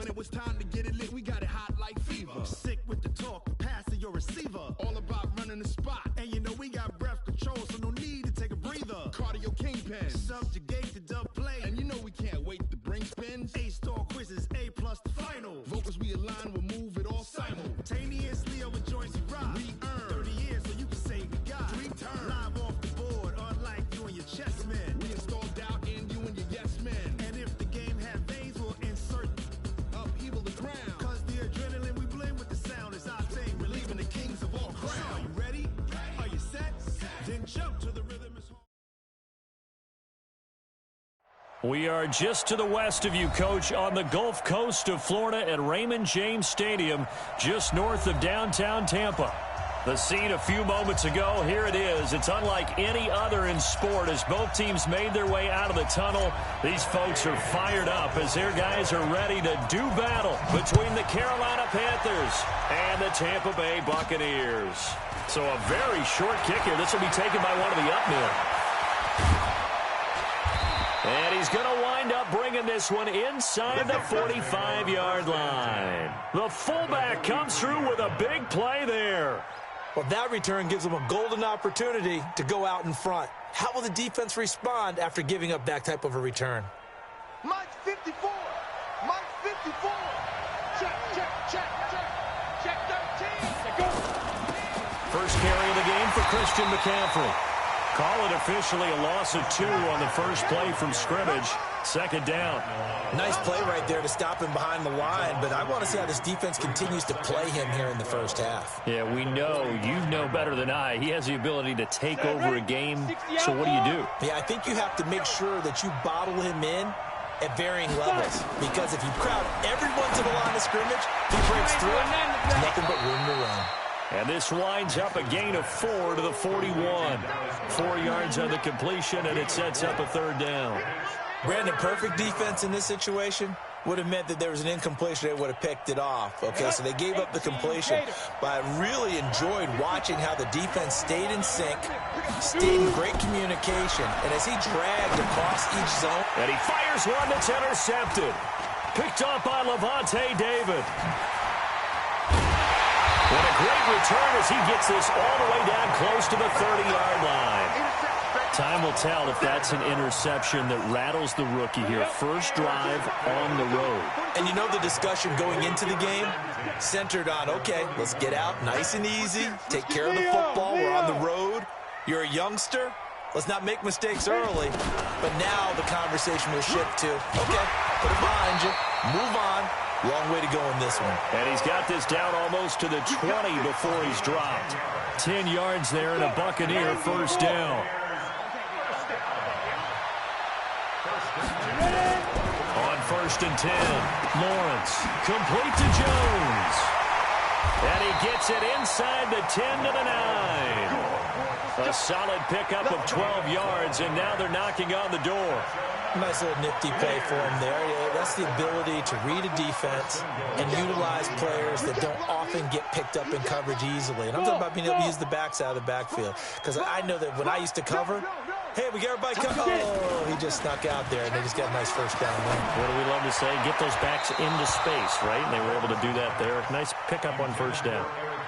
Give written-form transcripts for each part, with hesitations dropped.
it was time to get it lit, we got it hot like fever. I'm sick with the talk, pass to your receiver. All about running the spot. And you know we got breath control, so no need to take a breather. Cardio kingpin, subjugate the dub play. And you know we can't wait to bring spins. A-star quizzes, A+ the final. Vocals we align, we'll move it all simultaneously over joints we rock. We earn 30 years so you can say we got 3 turns. Live off the board, unlike you and your chess men. We install doubt in you and your yes men. And if the game had veins, we'll insert upheaval the ground. Cause the adrenaline we blend with the sound is our thing. Relieving the kings of all crowns. So are you ready? Are you set? Then jump to the rhythm. We are just to the west of you, Coach, on the Gulf Coast of Florida at Raymond James Stadium, just north of downtown Tampa. The scene a few moments ago, here it is. It's unlike any other in sport as both teams made their way out of the tunnel. These folks are fired up as their guys are ready to do battle between the Carolina Panthers and the Tampa Bay Buccaneers. So a very short kick here. This will be taken by one of the up men. And he's going to wind up bringing this one inside the 45-yard line. The fullback comes through with a big play there. Well, that return gives them a golden opportunity to go out in front. How will the defense respond after giving up that type of a return? Mike 54. Mike 54. Check, check, check, check. Check 13. Go. First carry of the game for Christian McCaffrey. Call it officially a loss of 2 on the first play from scrimmage. Second down. Nice play right there to stop him behind the line, but I want to see how this defense continues to play him here in the first half. Yeah, we know. You know better than I. He has the ability to take over a game, so what do you do? Yeah, I think you have to make sure that you bottle him in at varying levels, because if you crowd everyone to the line of scrimmage, he breaks through, there's nothing but room to run. And this winds up a gain of 4 to the 41. 4 yards on the completion, and it sets up a third down. Brandon, perfect defense in this situation would have meant that there was an incompletion. They would have picked it off. Okay, so they gave up the completion. But I really enjoyed watching how the defense stayed in sync, stayed in great communication, and as he dragged across each zone. And he fires one that's intercepted. Picked up by Levante David. What a great return as he gets this all the way down close to the 30-yard line. Time will tell if that's an interception that rattles the rookie here. First drive on the road. And you know the discussion going into the game centered on, okay, let's get out nice and easy, take care of the football, we're on the road. You're a youngster, let's not make mistakes early. But now the conversation will shift to, okay, put it behind you, move on. Long way to go in this one. And he's got this down almost to the 20 before he's dropped. 10 yards there and a Buccaneer first down. On 1st and 10, Lawrence, complete to Jones. And he gets it inside the 10 to the 9. A solid pickup of 12 yards, and now they're knocking on the door. Nice little nifty play for him there. Yeah, that's the ability to read a defense and utilize players that don't often get picked up in coverage easily. And I'm talking about being able to use the backs out of the backfield. Because I know that when I used to cover, hey, we got everybody covered. Oh, he just snuck out there, and they just got a nice first down there. What do we love to say? Get those backs into space, right? And they were able to do that there. Nice pickup on first down.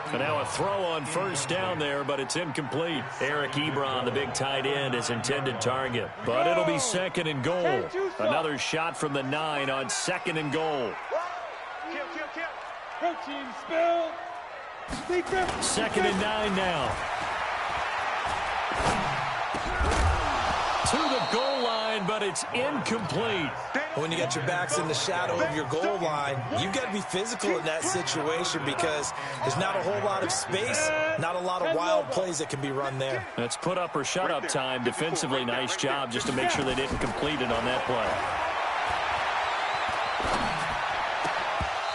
And now a throw on first down there, but it's incomplete. Eric Ebron, the big tight end, is intended target. But it'll be 2nd and goal. Another shot from the 9 on 2nd and goal. 2nd and 9 now. To the goal line, but it's incomplete. When you got your backs in the shadow of your goal line, you've got to be physical in that situation because there's not a whole lot of space, not a lot of wild plays that can be run there. That's put up or shut up time. Defensively, nice job just to make sure they didn't complete it on that play.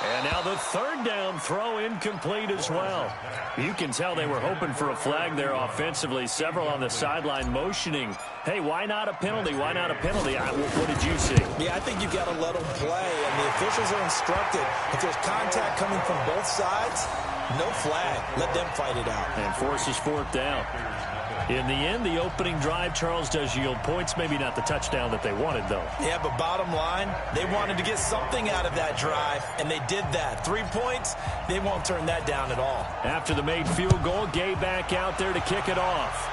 And now the 3rd down throw incomplete as well. You can tell they were hoping for a flag there offensively. Several on the sideline motioning, hey, why not a penalty? Why not a penalty? What did you see? Yeah, I think you've got to let them play, and the officials are instructed. If there's contact coming from both sides, no flag. Let them fight it out. And forces 4th down. In the end, the opening drive, Charles, does yield points. Maybe not the touchdown that they wanted, though. Yeah, but bottom line, they wanted to get something out of that drive, and they did that. 3 points, they won't turn that down at all. After the made field goal, Gay back out there to kick it off.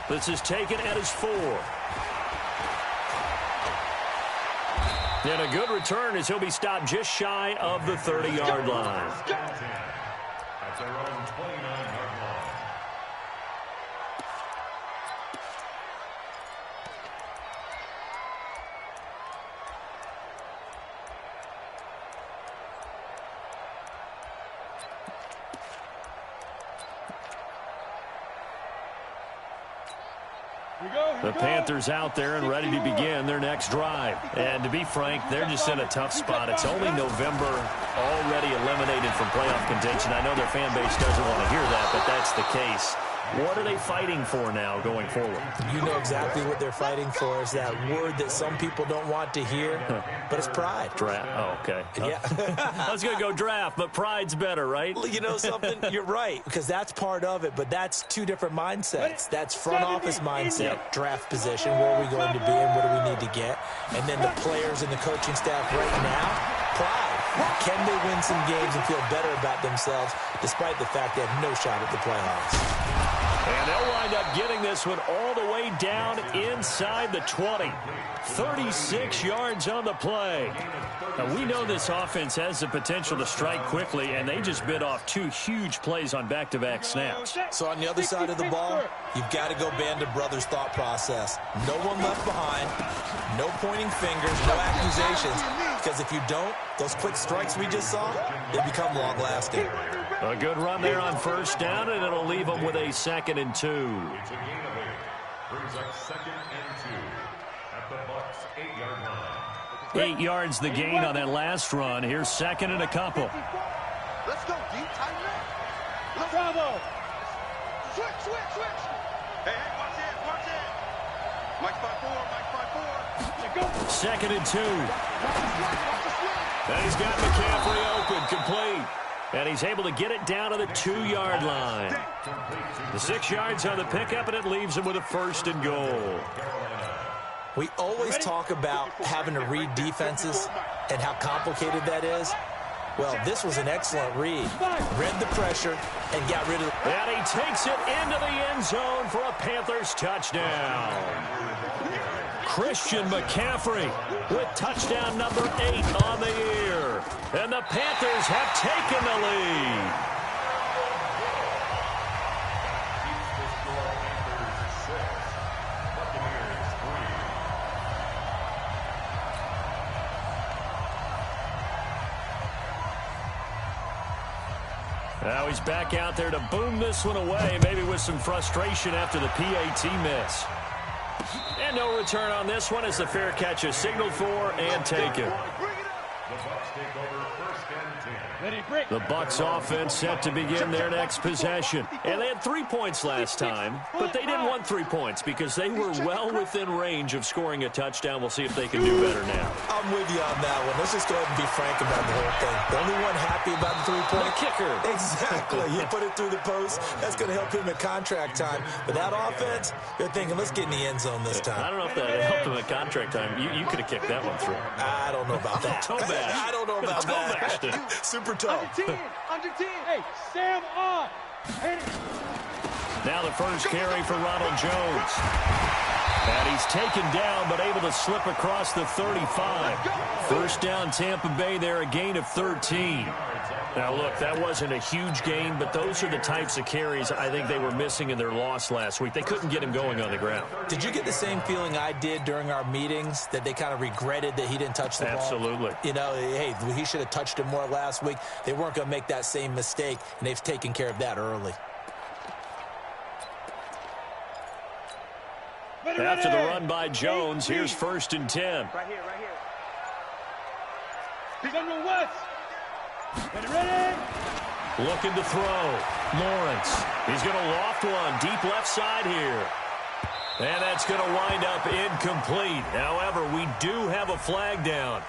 This is taken at his 4. And a good return as he'll be stopped just shy of the 30-yard line. That's their own 29-yard line. The Panthers out there and ready to begin their next drive. And to be frank, they're just in a tough spot. It's only November, already eliminated from playoff contention. I know their fan base doesn't want to hear that, but that's the case. What are they fighting for now going forward? You know exactly what they're fighting for. Is that word that some people don't want to hear, but it's pride. Draft. Oh, okay. Yeah. I was going to go draft, but pride's better, right? Well, you know something? You're right, because that's part of it, but that's two different mindsets. That's front office mindset, draft position, where are we going to be and what do we need to get? And then the players and the coaching staff right now, pride. Can they win some games and feel better about themselves despite the fact they have no shot at the playoffs? And they'll wind up getting this one all the way down inside the 20. 36 yards on the play. Now, we know this offense has the potential to strike quickly, and they just bit off 2 huge plays on back-to-back snaps. So on the other side of the ball, you've got to go Band of Brothers thought process. No one left behind, no pointing fingers, no accusations, because if you don't, those quick strikes we just saw, they become long-lasting. A good run there on first down, and it'll leave them with a 2nd and 2. It's a gain of 8. Brings up 2nd and 2 at the Bucs 8-yard line. 8 yards the gain on that last run. Here's 2nd and a couple. Let's go, deep, tighten up. Bravo. Switch. Hey, watch it. Mike 5-4, Mike 5-4. Go. 2nd and 2. And he's got McCaffrey open, complete. And he's able to get it down to the 2-yard line. The 6 yards on the pickup, and it leaves him with a 1st and goal. We always talk about having to read defenses and how complicated that is. Well, this was an excellent read. Read the pressure and got rid of it. And he takes it into the end zone for a Panthers touchdown. Christian McCaffrey with touchdown number 8 on the year. And the Panthers have taken the lead. Now he's back out there to boom this one away, maybe with some frustration after the PAT miss. And no return on this one as the fair catch is signaled for and taken. The Bucs offense set to begin their next possession. And they had 3 points last time, but they didn't want 3 points because they were well within range of scoring a touchdown. We'll see if they can do better now. I'm with you on that one. Let's just go ahead and be frank about the whole thing. The only one happy about the 3-point. The kicker. Exactly. You put it through the post. That's going to help him at contract time. But that offense, they're thinking, let's get in the end zone this time. I don't know if that helped him at contract time. You could have kicked that one through. I don't know about that. I don't know about that. Super tough. Under 10. Hey, Sam on. Now the first carry for Ronald Jones. And he's taken down, but able to slip across the 35. First down, Tampa Bay there, a gain of 13. Now, look, that wasn't a huge gain, but those are the types of carries I think they were missing in their loss last week. They couldn't get him going on the ground. Did you get the same feeling I did during our meetings, that they kind of regretted that he didn't touch the ball? Absolutely. You know, hey, he should have touched it more last week. They weren't going to make that same mistake, and they've taken care of that early. After the run by Jones, here's 1st and 10. Right here. He's on the west. Ready? Looking to throw. Lawrence. He's going to loft one deep left side here. And that's going to wind up incomplete. However, we do have a flag down.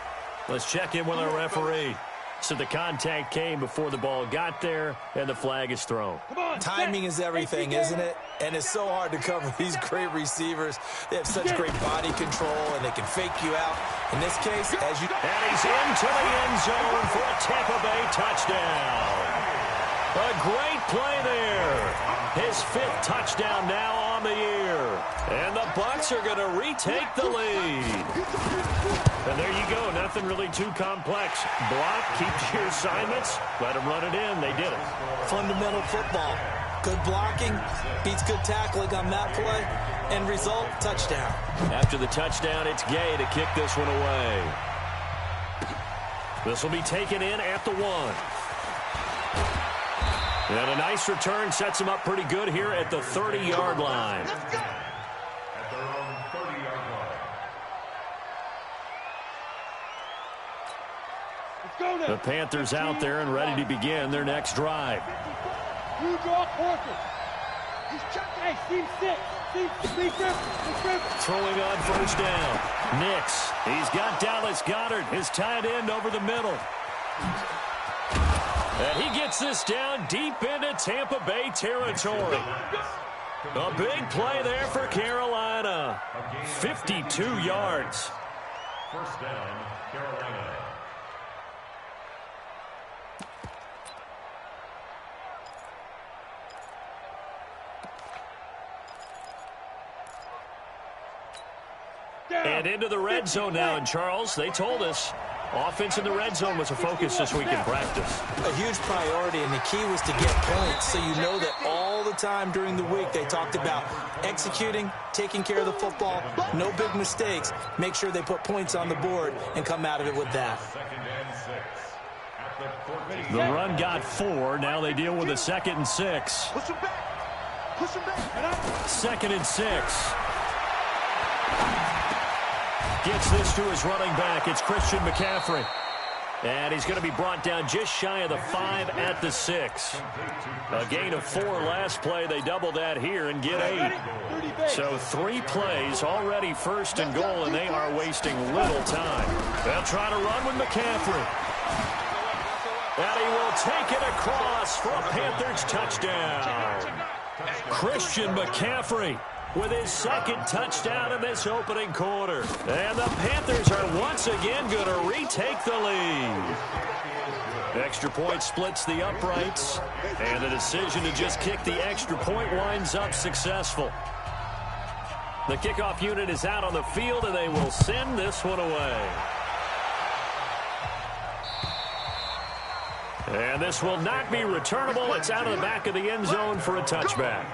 Let's check in with our referee. So the contact came before the ball got there, and the flag is thrown. Timing is everything, isn't it? And it's so hard to cover these great receivers. They have such great body control, and they can fake you out. In this case, as you... And he's into the end zone for a Tampa Bay touchdown. A great play there. His 5th touchdown now on the year. And the Bucs are going to retake the lead. And there you go. Nothing really too complex. Block, keep to your assignments, let them run it in. They did it. Fundamental football. Good blocking beats good tackling on that play. End result, touchdown. After the touchdown, it's Gay to kick this one away. This will be taken in at the 1. And a nice return sets him up pretty good here at the 30-yard line. At their own 30-yard line. The Panthers out there and ready to begin their next drive. You draw quarter. He's checking. Hey, team 6. Throwing on first down. Nix. He's got Dallas Goedert, his tight end, over the middle. And he gets this down deep into Tampa Bay territory. A big play there for Carolina. 52 yards. First down, Carolina. And into the red zone now. And Charles, they told us offense in the red zone was a focus this week in practice. A huge priority, and the key was to get points, so you know that all the time during the week they talked about executing, taking care of the football, no big mistakes, make sure they put points on the board and come out of it with that. Second and 6. At the 14. The run got 4. Now they deal with a 2nd and 6. Push him back. Push him back. 2nd and 6. Gets this to his running back. It's Christian McCaffrey. And he's going to be brought down just shy of the 5 at the 6. A gain of 4 last play. They double that here and get 8. So 3 plays already 1st and goal, and they are wasting little time. They'll try to run with McCaffrey. And he will take it across for a Panthers touchdown. Christian McCaffrey with his 2nd touchdown in this opening quarter. And the Panthers are once again going to retake the lead. Extra point splits the uprights, and the decision to just kick the extra point winds up successful. The kickoff unit is out on the field, and they will send this one away. And this will not be returnable. It's out of the back of the end zone for a touchback.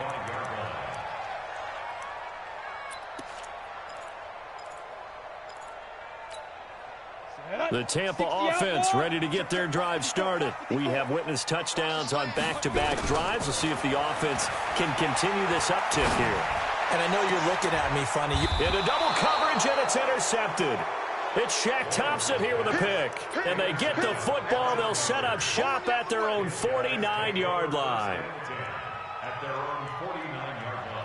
The Tampa offense ready to get their drive started. We have witnessed touchdowns on back-to-back drives. We'll see if the offense can continue this uptick here. And I know you're looking at me funny. Into double coverage, and it's intercepted. It's Shaq Thompson here with a pick. And they get the football. They'll set up shop at their own 49-yard line. At their own 49-yard line.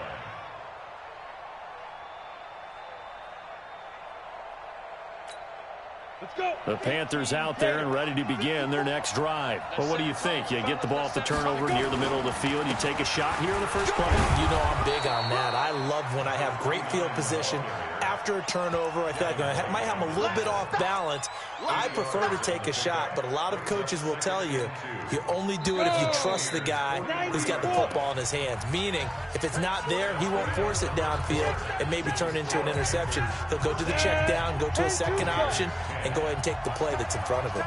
Let's go. The Panthers out there and ready to begin their next drive. Well, what do you think? You get the ball off the turnover near the middle of the field. You take a shot here in the first play? You know I'm big on that. I love when I have great field position. After a turnover, I feel like I might have a little bit off balance. I prefer to take a shot, but a lot of coaches will tell you, you only do it if you trust the guy who's got the football in his hands. Meaning, if it's not there, he won't force it downfield and maybe turn into an interception. He'll go to the check down, go to a second option, and go ahead and take the play that's in front of him.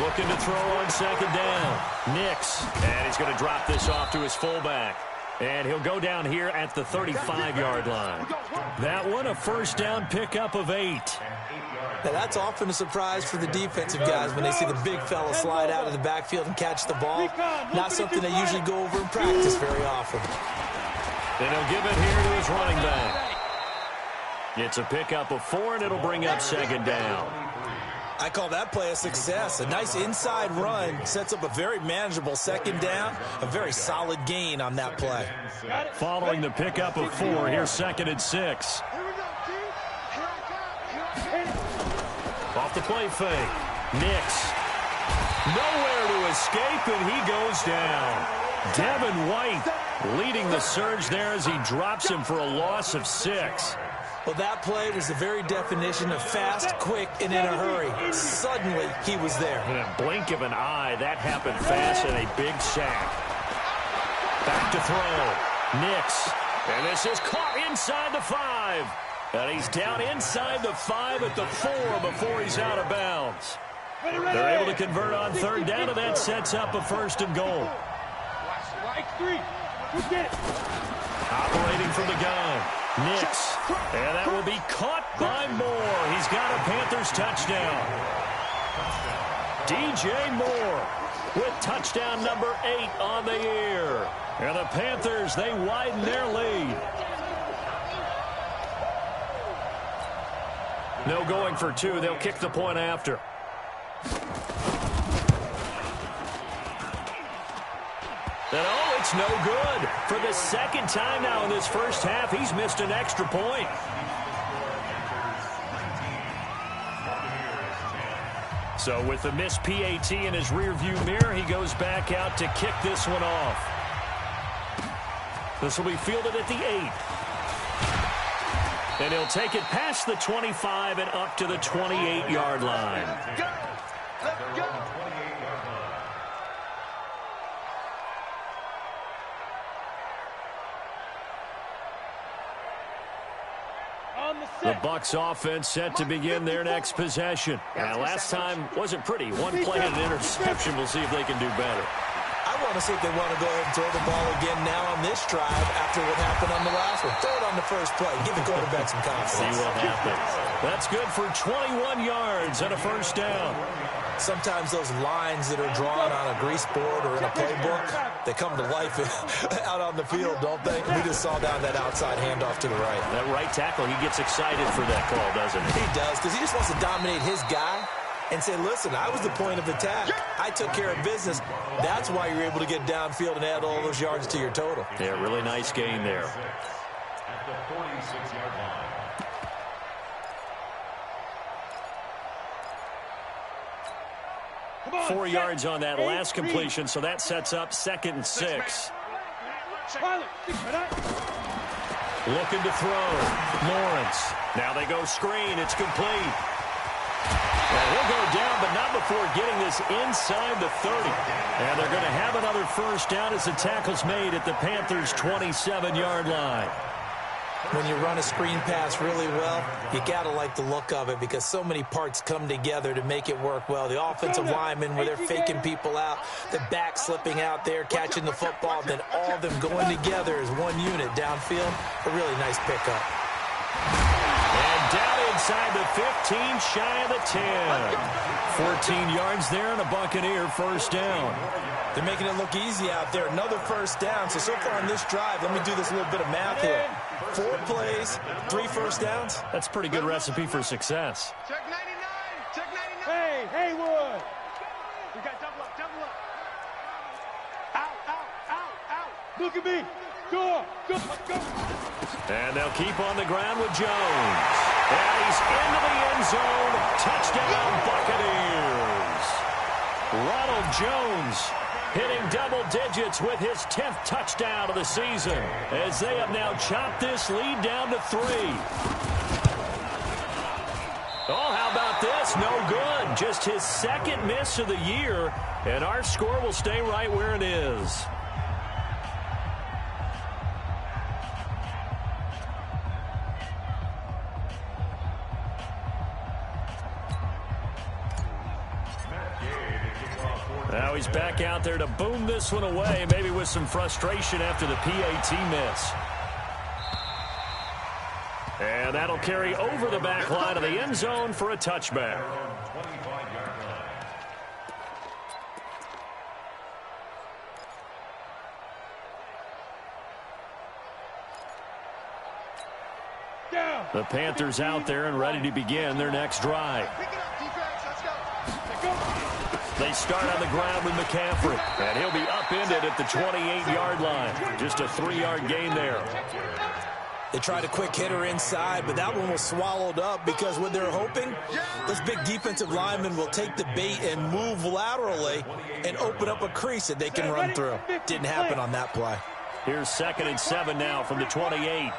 Looking to throw on 2nd down. Nix. And he's going to drop this off to his fullback. And he'll go down here at the 35-yard line. That one, a first down pickup of 8. Now, that's often a surprise for the defensive guys when they see the big fella slide out of the backfield and catch the ball. Not something they usually go over in practice very often. And he'll give it here to his running back. It's a pickup of 4, and it'll bring up 2nd down. I call that play a success. A nice inside run sets up a very manageable 2nd down. A very solid gain on that play. Following the pickup of 4, here's 2nd and 6. off the play fake. Nix. Nowhere to escape, and he goes down. Devin White leading the surge there as he drops him for a loss of 6. Well, that play was the very definition of fast, quick, and in a hurry. Suddenly, he was there. In a blink of an eye, that happened fast and a big sack. Back to throw. Nix. And this is caught inside the 5. And he's down inside the 5 at the 4 before he's out of bounds. They're able to convert on third down, and that sets up a 1st and goal. Operating from the gun. Nix. And that will be caught by Moore. He's got a Panthers touchdown. DJ Moore with touchdown number 8 on the year. And the Panthers, they widen their lead. No going for 2. They'll kick the point after. And oh, it's no good. For the second time now in this first half, he's missed an extra point. So with the missed PAT in his rearview mirror, he goes back out to kick this one off. This will be fielded at the 8. And he'll take it past the 25 and up to the 28-yard line. Let's go. Let's go. The Bucs offense set to begin their next possession. And last time wasn't pretty. One play and an interception. We'll see if they can do better. I want to see if they want to go ahead and throw the ball again now on this drive after what happened on the last one. Throw it on the first play. Give the quarterback some confidence. See what happens. That's good for 21 yards and a 1st down. Sometimes those lines that are drawn on a grease board or in a playbook, they come to life out on the field, don't they? We just saw down that outside handoff to the right. That right tackle, he gets excited for that call, doesn't he? He does, because he just wants to dominate his guy and say, listen, I was the point of attack. I took care of business. That's why you're able to get downfield and add all those yards to your total. Yeah, really nice gain there. At the 46-yard line. 4 yards on that last completion, so that sets up 2nd and 6. Looking to throw. Lawrence. Now they go screen. It's complete. And he'll go down, but not before getting this inside the 30. And they're going to have another 1st down as the tackle's made at the Panthers' 27-yard line. When you run a screen pass really well, you got to like the look of it because so many parts come together to make it work well. The offensive linemen, where they're faking people out, the back slipping out there, catching the football, then all of them going together as one unit downfield. A really nice pickup. And down inside the 15, shy of the 10. 14 yards there and a Buccaneer 1st down. They're making it look easy out there. Another 1st down. So far on this drive, let me do this little bit of math here. 4 plays, 3 1st downs. That's a pretty good recipe for success. Check 99. Check 99. Hey, Haywood. We got double up, double up. Out. Look at me. Go. And they'll keep on the ground with Jones. And he's into the end zone. Touchdown, Buccaneers. Ronald Jones hitting double digits with his 10th touchdown of the season as they have now chopped this lead down to 3. Oh, how about this? No good. Just his 2nd miss of the year, and our score will stay right where it is. Now he's back out there to boom this one away, maybe with some frustration after the PAT miss. And that'll carry over the back line of the end zone for a touchback. The Panthers out there and ready to begin their next drive. They start on the ground with McCaffrey, and he'll be upended at the 28-yard line. Just a 3-yard gain there. They tried a quick hitter inside, but that one was swallowed up because what they're hoping, this big defensive lineman will take the bait and move laterally and open up a crease that they can run through. Didn't happen on that play. Here's 2nd and 7 now from the 28.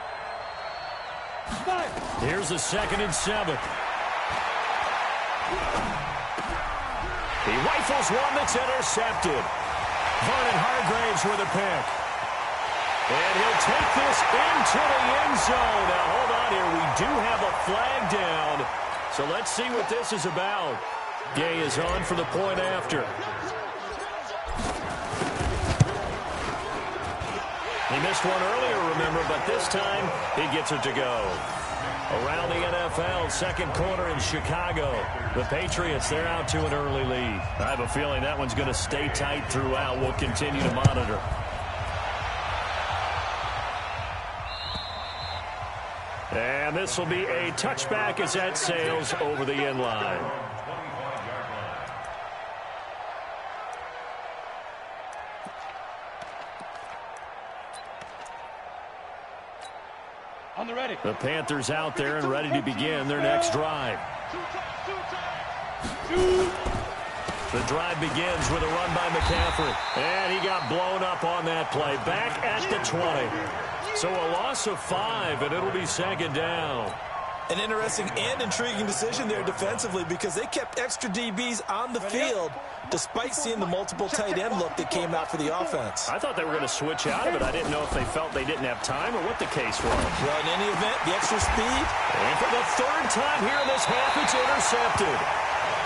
Here's a 2nd and 7. He rifles one that's intercepted. Vernon Hargraves with a pick. And he'll take this into the end zone. Now, hold on here. We do have a flag down. So let's see what this is about. Gay is on for the point after. He missed one earlier, remember, but this time he gets it to go. Around the NFL, second quarter in Chicago. The Patriots, they're out to an early lead. I have a feeling that one's going to stay tight throughout. We'll continue to monitor. And this will be a touchback as that sails over the end line. On the ready. The Panthers out there and ready to begin their next drive. The drive begins with a run by McCaffrey. And he got blown up on that play. Back at the 20. So a loss of 5, and it'll be 2nd down. An interesting and intriguing decision there defensively because they kept extra DBs on the field despite seeing the multiple tight end look that came out for the offense. I thought they were going to switch out of it. I didn't know if they felt they didn't have time or what the case was. Well, in any event, the extra speed. And for the 3rd time here in this half, it's intercepted.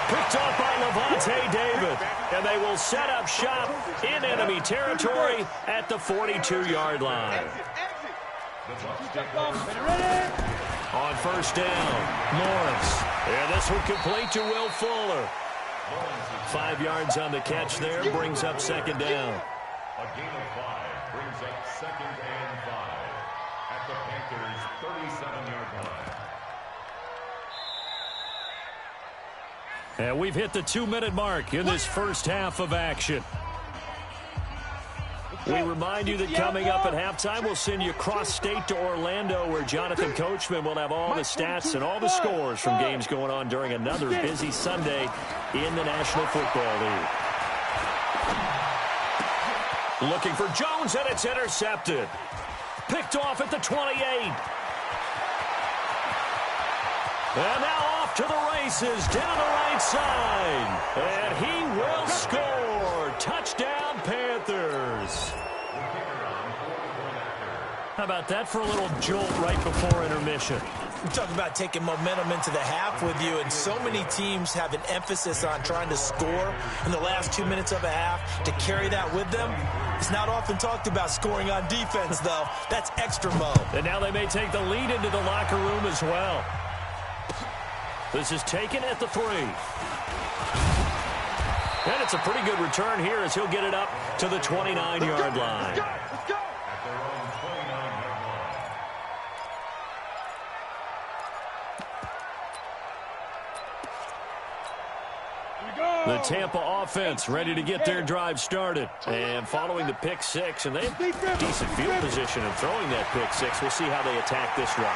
Picked off by Levante David. And they will set up shop in enemy territory at the 42-yard line. On 1st down, Lawrence. And this one complete to Will Fuller. 5 yards on the catch there, brings up 2nd down. A gain of 5 brings up 2nd and 5 at the Panthers' 37-yard line. And we've hit the 2-minute mark in this first half of action. We remind you that coming up at halftime, we'll send you cross-state to Orlando, where Jonathan Coachman will have all the stats and all the scores from games going on during another busy Sunday in the National Football League. Looking for Jones, and it's intercepted. Picked off at the 28. And now off to the races, down the right side. And he will score. Touchdown, Panthers. How about that for a little jolt right before intermission? We talk about taking momentum into the half with you, and so many teams have an emphasis on trying to score in the last 2 minutes of a half to carry that with them. It's not often talked about scoring on defense, though. That's extra mode. And now they may take the lead into the locker room as well. This is taken at the 3. And it's a pretty good return here as he'll get it up to the 29-yard line. The Tampa offense ready to get their drive started. And following the pick 6, and they have decent field position in throwing that pick 6. We'll see how they attack this drive.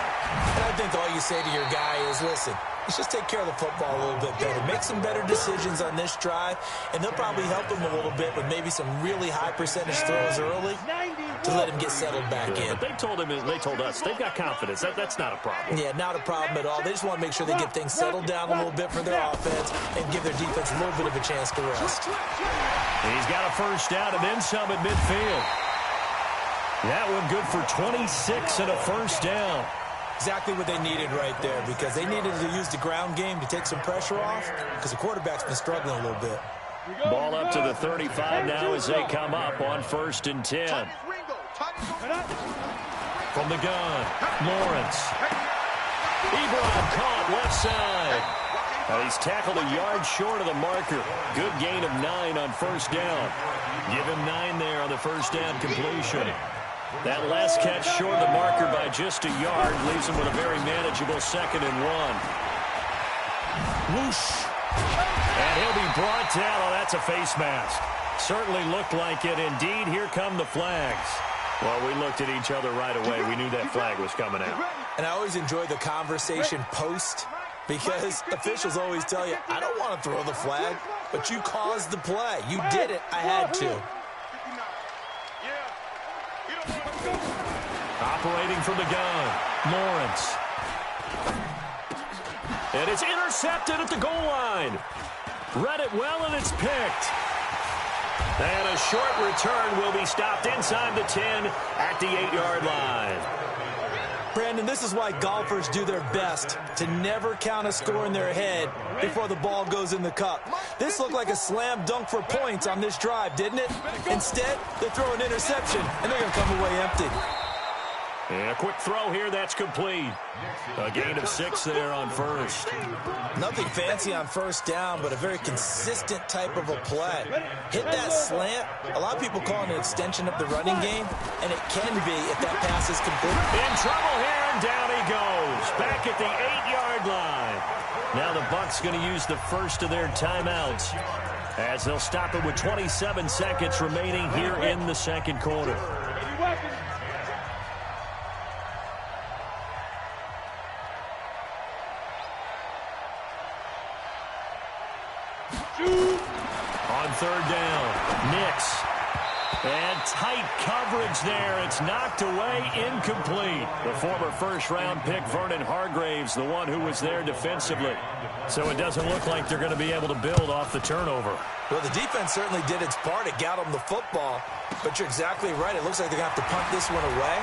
And I think all you say to your guy is, listen, let's just take care of the football a little bit better. Make some better decisions on this drive, and they'll probably help him a little bit with maybe some really high percentage throws early to let him get settled back in. But they told him, and they told us, they've got confidence. That's not a problem. Yeah, not a problem at all. They just want to make sure they get things settled down a little bit for their offense and give their defense a little bit of a chance to rest. He's got a 1st down and then some at midfield. That one good for 26 and a 1st down. Exactly what they needed right there, because they needed to use the ground game to take some pressure off, because the quarterback's been struggling a little bit. Ball up to the 35 now as they come up on 1st and 10. From the gun, Lawrence. Ebron caught left side. He's tackled a yard short of the marker. Good gain of 9 on 1st down. Give him 9 there on the 1st down completion. That last catch short of the marker by just a yard leaves him with a very manageable 2nd and 1. Whoosh. And he'll be brought down. Oh, that's a face mask. Certainly looked like it. Indeed, here come the flags. Well, we looked at each other right away. We knew that flag was coming out. And I always enjoy the conversation post because officials always tell you, I don't want to throw the flag, but you caused the play. You did it. I had to. Operating from the gun, Lawrence. And it's intercepted at the goal line. Read it well, and it's picked. And a short return will be stopped inside the 10 at the 8-yard line. Brandon, this is why golfers do their best to never count a score in their head before the ball goes in the cup. This looked like a slam dunk for points on this drive, didn't it? Instead, they throw an interception, and they're going to come away empty. And a quick throw here, that's complete. A gain of 6 there on first. Nothing fancy on first down, but a very consistent type of a play. Hit that slant. A lot of people call it an extension of the running game, and it can be if that pass is complete. In trouble here, and down he goes. Back at the 8-yard line. Now the Bucs going to use the first of their timeouts as they'll stop it with 27 seconds remaining here in the second quarter. On third down, Nix. And tight coverage there. It's knocked away, incomplete. The former first-round pick, Vernon Hargraves, the one who was there defensively. So it doesn't look like they're going to be able to build off the turnover. Well, the defense certainly did its part. It got them the football. But you're exactly right. It looks like they're going to have to punt this one away.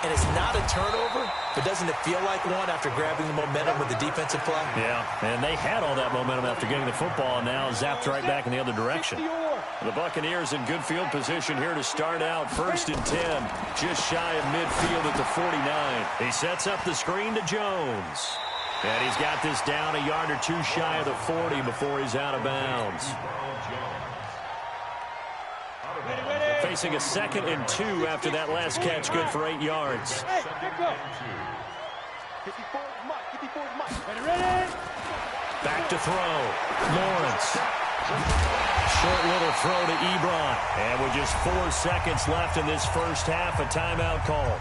And it's not a turnover, but doesn't it feel like one after grabbing the momentum with the defensive play? Yeah, and they had all that momentum after getting the football, and now zapped right back in the other direction. The Buccaneers in good field position here to start out. 1st and 10, just shy of midfield at the 49. He sets up the screen to Jones. And he's got this down a yard or two shy of the 40 before he's out of bounds. Facing a 2nd and 2 after that last catch, good for 8 yards. Back to throw. Lawrence. Short little throw to Ebron. And with just 4 seconds left in this first half, a timeout call.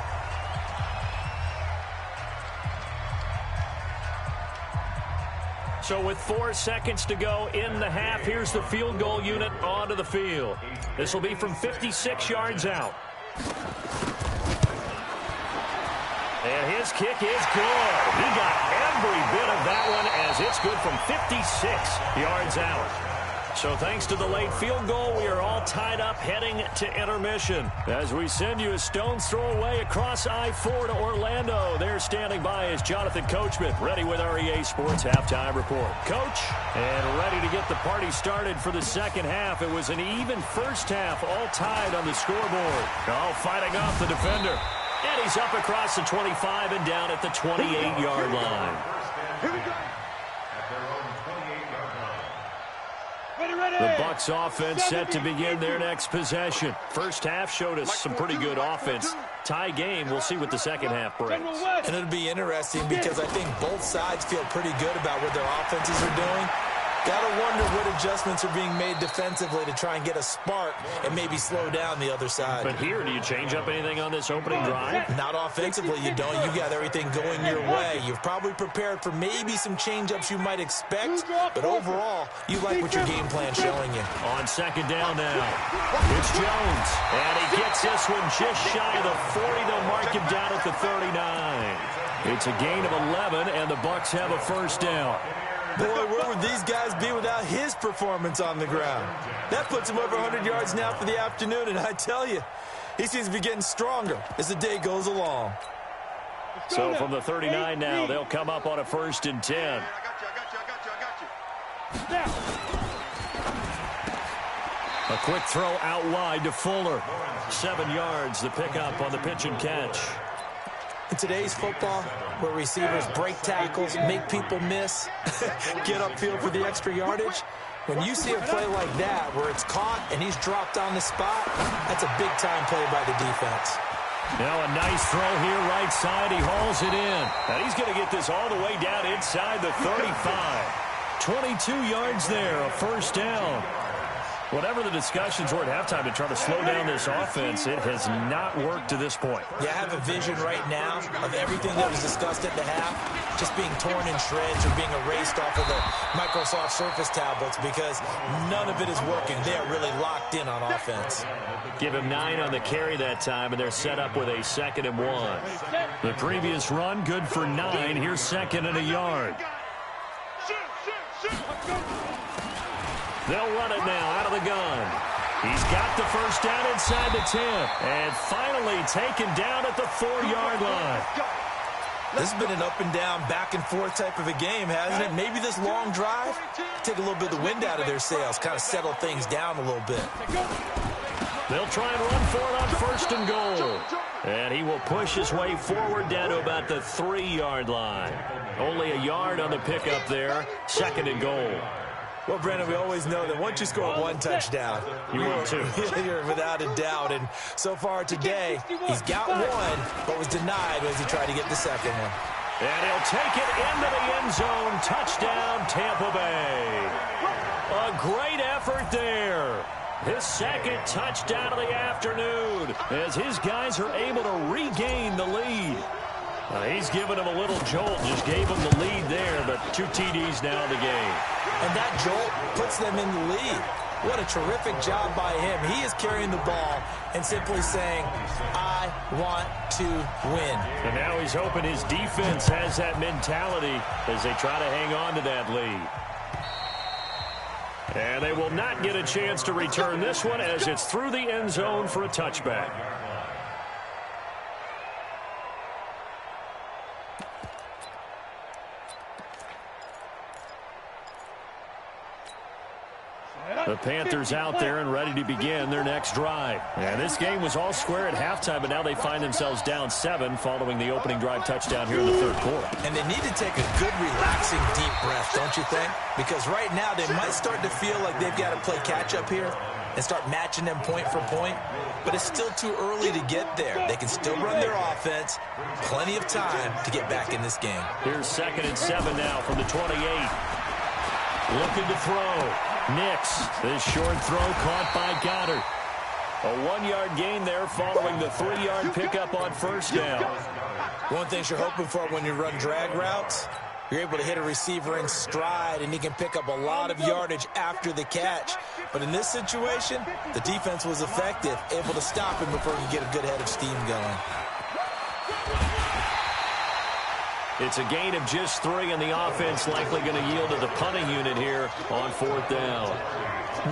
So with 4 seconds to go in the half, here's the field goal unit onto the field. This will be from 56 yards out. And his kick is good. He got every bit of that one as it's good from 56 yards out. So thanks to the late field goal, we are all tied up heading to intermission. As we send you a stone's throw away across I-4 to Orlando. There standing by is Jonathan Coachman, ready with our EA Sports Halftime Report. Coach, and ready to get the party started for the second half. It was an even first half, all tied on the scoreboard. All fighting off the defender. And he's up across the 25 and down at the 28-yard line. Here we go. The Bucs offense set to begin their next possession. First half showed us some pretty good offense. Tie game, we'll see what the second half brings. And it'll be interesting because I think both sides feel pretty good about what their offenses are doing. Gotta wonder what adjustments are being made defensively to try and get a spark and maybe slow down the other side. But here, do you change up anything on this opening drive? Not offensively, you don't. You got everything going your way. You've probably prepared for maybe some change-ups you might expect, but overall, you like what your game plan's showing you. On second down now, it's Jones. And he gets this one just shy of the 40. They'll mark him down at the 39. It's a gain of 11, and the Bucs have a first down. Boy, where would these guys be without his performance on the ground? That puts him over 100 yards now for the afternoon, and I tell you, he seems to be getting stronger as the day goes along. So from the 39 now, they'll come up on a 1st and 10. I got you. A quick throw out wide to Fuller. 7 yards, the pickup on the pitch and catch. In today's football, where receivers break tackles, make people miss, get upfield for the extra yardage, when you see a play like that where it's caught and he's dropped on the spot, that's a big-time play by the defense. Now a nice throw here right side. He hauls it in. And he's going to get this all the way down inside the 35. 22 yards there, a first down. Whatever the discussions were at halftime to try to slow down this offense, it has not worked to this point. Yeah, I have a vision right now of everything that was discussed at the half just being torn in shreds or being erased off of the Microsoft Surface tablets because none of it is working. They are really locked in on offense. Give him 9 on the carry that time, and they're set up with a 2nd and 1. The previous run, good for 9. Here's 2nd and a yard. They'll run it now out of the gun. He's got the first down inside the 10. And finally taken down at the 4-yard line. This has been an up-and-down, back-and-forth type of a game, hasn't it? Maybe this long drive, take a little bit of the wind out of their sails, kind of settle things down a little bit. They'll try and run for it on 1st and goal. And he will push his way forward down to about the 3-yard line. Only a yard on the pickup there. 2nd and goal. Well, Brandon, we always know that once you score 1 touchdown, you win 2. You're without a doubt. And so far today, he's got 1, but was denied as he tried to get the 2nd one. And he'll take it into the end zone. Touchdown, Tampa Bay. A great effort there. His 2nd touchdown of the afternoon as his guys are able to regain the lead. He's given him a little jolt, just gave him the lead there, but 2 TDs now in the game. And that jolt puts them in the lead. What a terrific job by him. He is carrying the ball and simply saying, I want to win. And now he's hoping his defense has that mentality as they try to hang on to that lead. And they will not get a chance to return this one as it's through the end zone for a touchback. The Panthers out there and ready to begin their next drive. And this game was all square at halftime, but now they find themselves down 7 following the opening drive touchdown here in the 3rd quarter. And they need to take a good, relaxing, deep breath, don't you think? Because right now they might start to feel like they've got to play catch-up here and start matching them point for point. But it's still too early to get there. They can still run their offense. Plenty of time to get back in this game. Here's 2nd and 7 now from the 28. Looking to throw. Nix, this short throw caught by Goddard. A 1-yard gain there following the 3-yard pickup on 1st down. One thing you're hoping for when you run drag routes, you're able to hit a receiver in stride and he can pick up a lot of yardage after the catch. But in this situation, the defense was effective, able to stop him before he could get a good head of steam going. It's a gain of just 3, and the offense likely going to yield to the punting unit here on 4th down.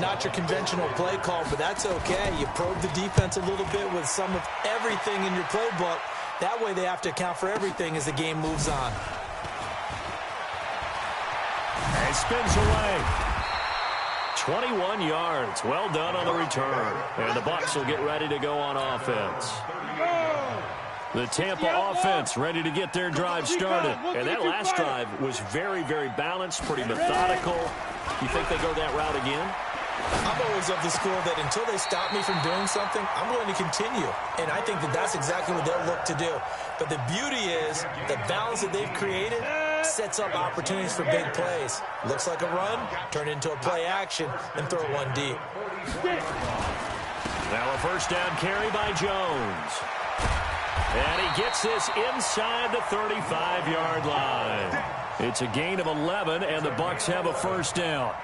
Not your conventional play call, but that's okay. You probe the defense a little bit with some of everything in your playbook. That way they have to account for everything as the game moves on. And spins away. 21 yards. Well done on the return. And the Bucs will get ready to go on offense. The Tampa offense ready to get their drive started. And that last drive was very, very balanced, pretty methodical. You think they go that route again? I'm always of the school that until they stop me from doing something, I'm going to continue. And I think that that's exactly what they'll look to do. But the beauty is the balance that they've created sets up opportunities for big plays. Looks like a run, turn into a play action, and throw one deep. Now a 1st down carry by Jones. And he gets this inside the 35-yard line. It's a gain of 11, and the Bucs have a 1st down.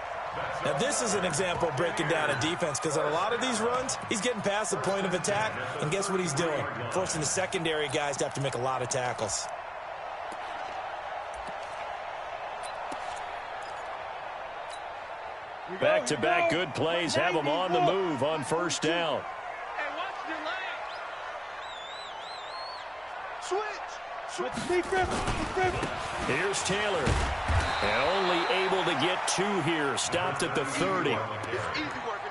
Now, this is an example of breaking down a defense because on a lot of these runs, he's getting past the point of attack, and guess what he's doing? Forcing the secondary guys to have to make a lot of tackles. Back-to-back good plays have them on the move on 1st down. Here's Taylor. And only able to get 2 here. Stopped at the 30.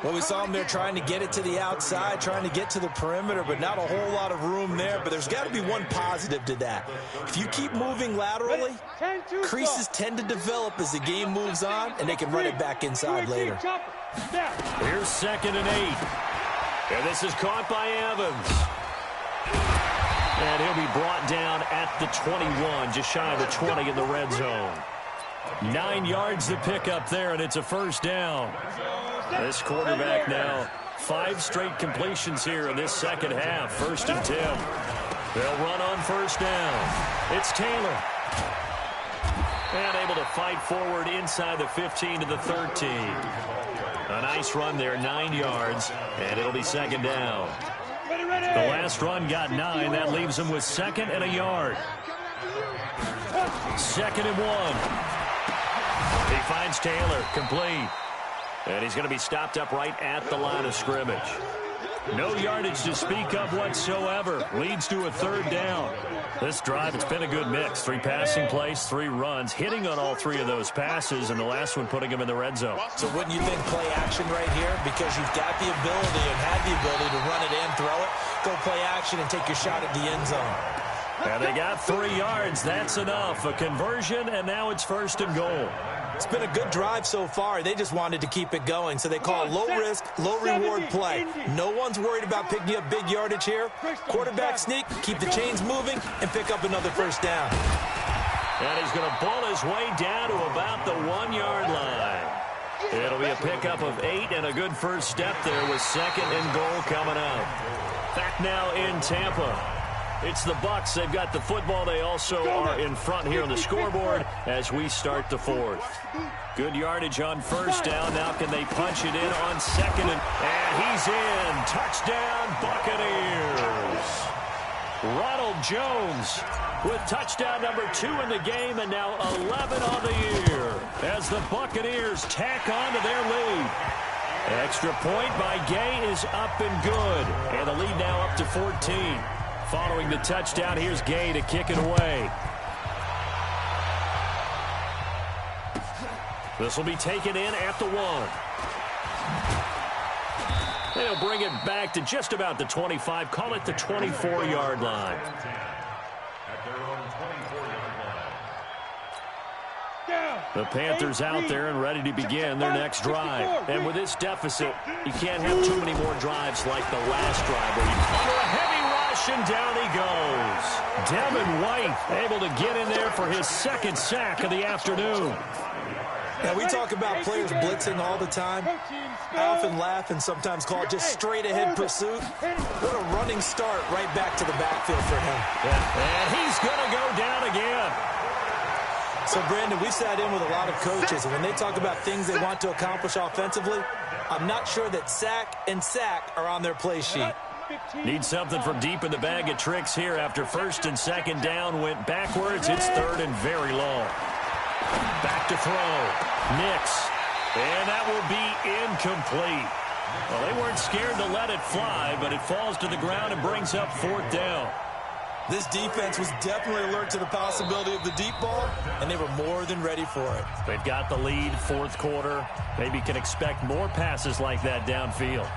Well, we saw him there trying to get it to the outside, trying to get to the perimeter, but not a whole lot of room there. But there's got to be one positive to that. If you keep moving laterally, creases tend to develop as the game moves on, and they can run it back inside later. Here's 2nd and 8. And this is caught by Evans. And he'll be brought down at the 21, just shy of the 20 in the red zone. 9 yards to pick up there, and it's a 1st down. This quarterback now 5 straight completions here in this second half. 1st and 10. They'll run on 1st down. It's Taylor. And able to fight forward inside the 15 to the 13. A nice run there, 9 yards, and it'll be 2nd down. The last run got 9. That leaves him with 2nd and a yard. 2nd and 1. He finds Taylor, complete. And he's going to be stopped up right at the line of scrimmage. No yardage to speak of whatsoever. Leads to a 3rd down. This drive, it's been a good mix. 3 passing plays, 3 runs, hitting on all 3 of those passes, and the last one putting him in the red zone. So wouldn't you think play action right here? Because you've got the ability and had the ability to run it in, throw it, go play action, and take your shot at the end zone. And they got 3 yards. That's enough. A conversion, and now it's 1st and goal. It's been a good drive so far. They just wanted to keep it going, so they call low-risk, low-reward play. No one's worried about picking up big yardage here. Quarterback sneak, keep the chains moving, and pick up another 1st down. And he's going to ball his way down to about the 1-yard line. It'll be a pickup of 8 and a good first step there with 2nd and goal coming up. Back now in Tampa. It's the Bucs. They've got the football. They also are in front here on the scoreboard as we start the 4th. Good yardage on 1st down. Now can they punch it in on 2nd? And he's in. Touchdown, Buccaneers. Ronald Jones with touchdown number 2 in the game and now 11 on the year as the Buccaneers tack on to their lead. Extra point by Gay is up and good. And the lead now up to 14. Following the touchdown, here's Gay to kick it away. This will be taken in at the 1. They'll bring it back to just about the 25. Call it the 24-yard line. The Panthers out there and ready to begin their next drive. And with this deficit, you can't have too many more drives like the last drive where you under a heavy rush and down he goes. Devin White able to get in there for his 2nd sack of the afternoon. Now, we talk about players blitzing all the time. I often laugh and sometimes call it just straight-ahead pursuit. What a running start right back to the backfield for him. Yeah. And he's going to go down again. So, Brandon, we sat in with a lot of coaches, and when they talk about things they want to accomplish offensively, I'm not sure that sack and sack are on their play sheet. Need something from deep in the bag of tricks here after 1st and 2nd down went backwards. It's 3rd and very long. Back to throw. Nix. And that will be incomplete. Well, they weren't scared to let it fly, but it falls to the ground and brings up 4th down. This defense was definitely alert to the possibility of the deep ball, and they were more than ready for it. They've got the lead, 4th quarter. Maybe can expect more passes like that downfield.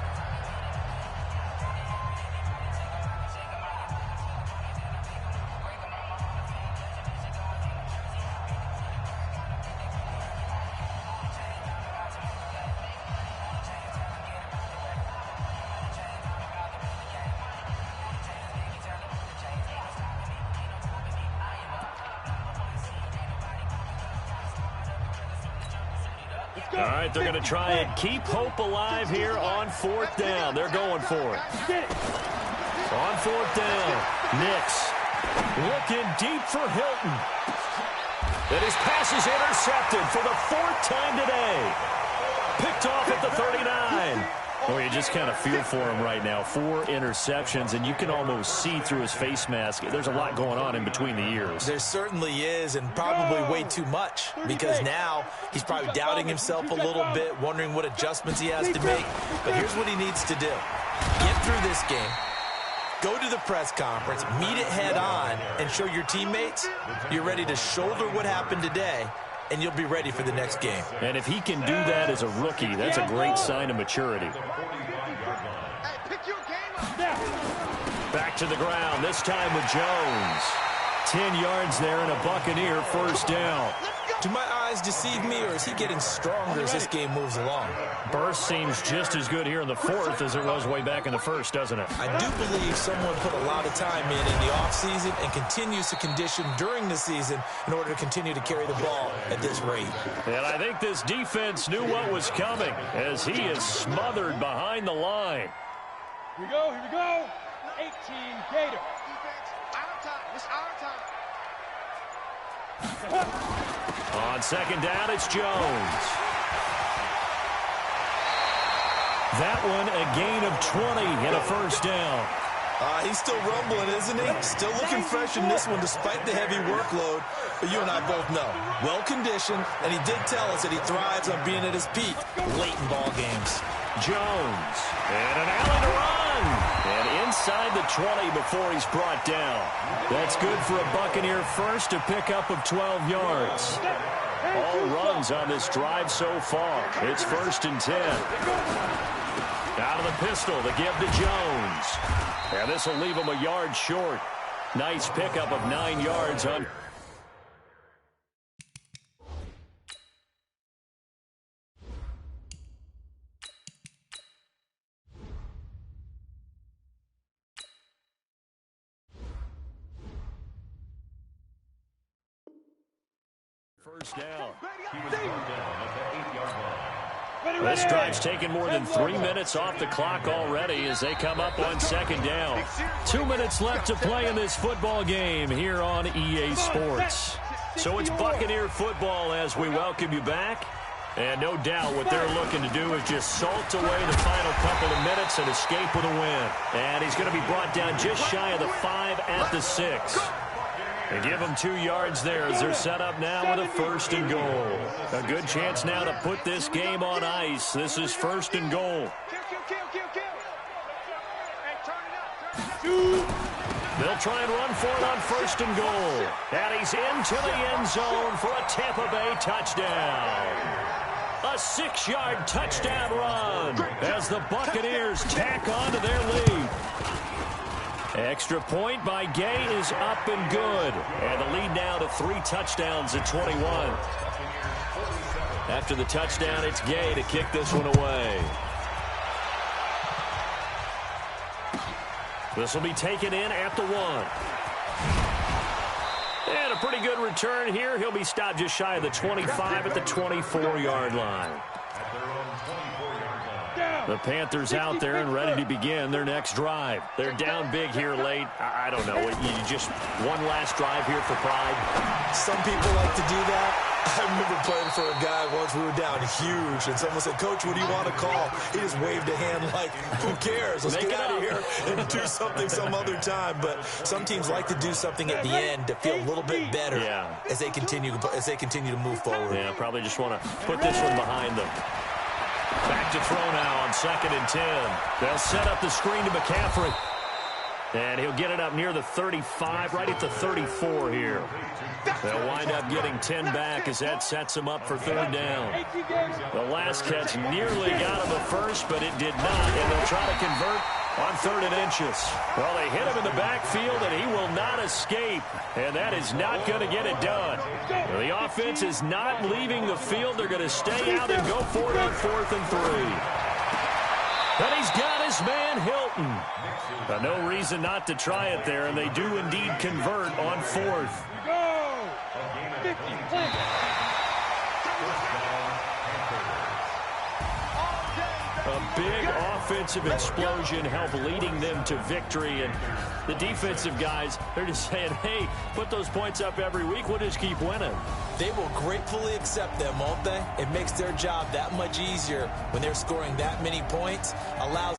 All right, they're going to try and keep hope alive here on 4th down. They're going for it. On 4th down, Nix looking deep for Hilton. And his pass is intercepted for the 4th time today. Picked off at the 39. Well, you just kind of feel for him right now. 4 interceptions, and you can almost see through his face mask. There's a lot going on in between the ears. There certainly is, and probably way too much, because now he's probably doubting himself a little bit, wondering what adjustments he has to make. But here's what he needs to do. Get through this game, go to the press conference, meet it head on, and show your teammates you're ready to shoulder what happened today, and you'll be ready for the next game. And if he can do that as a rookie, that's a great sign of maturity. Back to the ground, this time with Jones. 10 yards there and a Buccaneer 1st down. Do my eyes deceive me, or is he getting stronger as this game moves along? Burst seems just as good here in the fourth as it was way back in the first, doesn't it? I do believe someone put a lot of time in the offseason and continues to condition during the season in order to continue to carry the ball at this rate. And I think this defense knew what was coming as he is smothered behind the line. Here we go, here we go. 18 Gator. Defense, our time. It's our time. On second down, it's Jones. That one a gain of 20 and a first down. He's still rumbling, isn't he? Still looking fresh in this one despite the heavy workload. But you and I both know, well-conditioned, and he did tell us that he thrives on being at his peak late in ball games. Jones, and an alley to run. And inside the 20 before he's brought down. That's good for a Buccaneer first, a pickup of 12 yards. All runs on this drive so far. It's 1st and 10. Out of the pistol, the give to Jones. And this will leave him a yard short. Nice pickup of 9 yards on. First down. He was brought down at the 8-yard line. This drive's taken more than 3 minutes off the clock already as they come up on second down. 2 minutes left to play in this football game here on EA Sports. So it's Buccaneer football as we welcome you back. And no doubt what they're looking to do is just salt away the final couple of minutes and escape with a win. And he's going to be brought down just shy of the 5 at the 6. They give them 2 yards there as they're set up now with a 1st and goal. A good chance now to put this game on ice. This is 1st and goal. They'll try and run for it on 1st and goal. And he's into the end zone for a Tampa Bay touchdown. A 6-yard touchdown run as the Buccaneers tack on to their lead. Extra point by Gay is up and good. And the lead now to 3 touchdowns at 21. After the touchdown, it's Gay to kick this one away. This will be taken in at the 1. And a pretty good return here. He'll be stopped just shy of the 25 at the 24-yard line. The Panthers out there and ready to begin their next drive. They're down big here late. I don't know. You just one last drive here for pride. Some people like to do that. I remember playing for a guy once. We were down huge, and someone said, "Coach, what do you want to call?" He just waved a hand like, "Who cares? Let's get out of here and do something some other time." But some teams like to do something at the end to feel a little bit better as they continue to move forward. Yeah, probably just want to put this one behind them. Back to throw now on 2nd and 10. They'll set up the screen to McCaffrey. And he'll get it up near the 35, right at the 34 here. They'll wind up getting 10 back as that sets him up for 3rd down. The last catch nearly got him a first, but it did not. And they'll try to convert on 3rd and inches. Well, they hit him in the backfield, and he will not escape. And that is not going to get it done. The offense is not leaving the field. They're going to stay out and go for it on 4th and 3. And he's got his man Hilton. No reason not to try it there, and they do indeed convert on 4th. Go! 50, A big offensive explosion helped leading them to victory. And the defensive guys, they're just saying, hey, put those points up every week. We'll just keep winning. They will gratefully accept them, won't they? It makes their job that much easier when they're scoring that many points. Allows